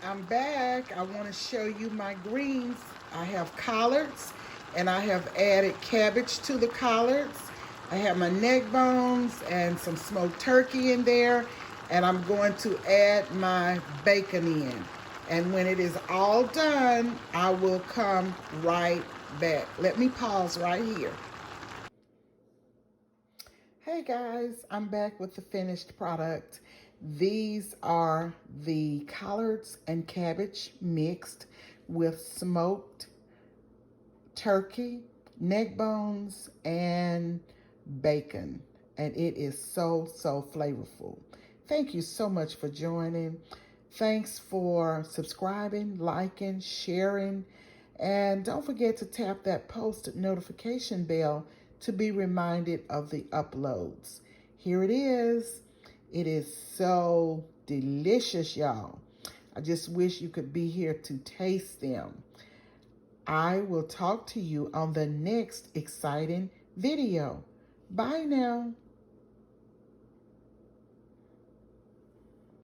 I'm back. I want to show you my greens. I have collards and I have added cabbage to the collards. I have my neck bones and some smoked turkey in there, and I'm going to add my bacon in. And when it is all done, I will come right back. Let me pause right here. Hey guys, I'm back with the finished product. These are the collards and cabbage mixed with smoked turkey, neck bones, and bacon. And it is so flavorful. Thank you so much for joining. Thanks for subscribing, liking, sharing, and don't forget to tap that post notification bell to be reminded of the uploads. Here it is. It is so delicious, y'all. I just wish you could be here to taste them. I will talk to you on the next exciting video. Bye now.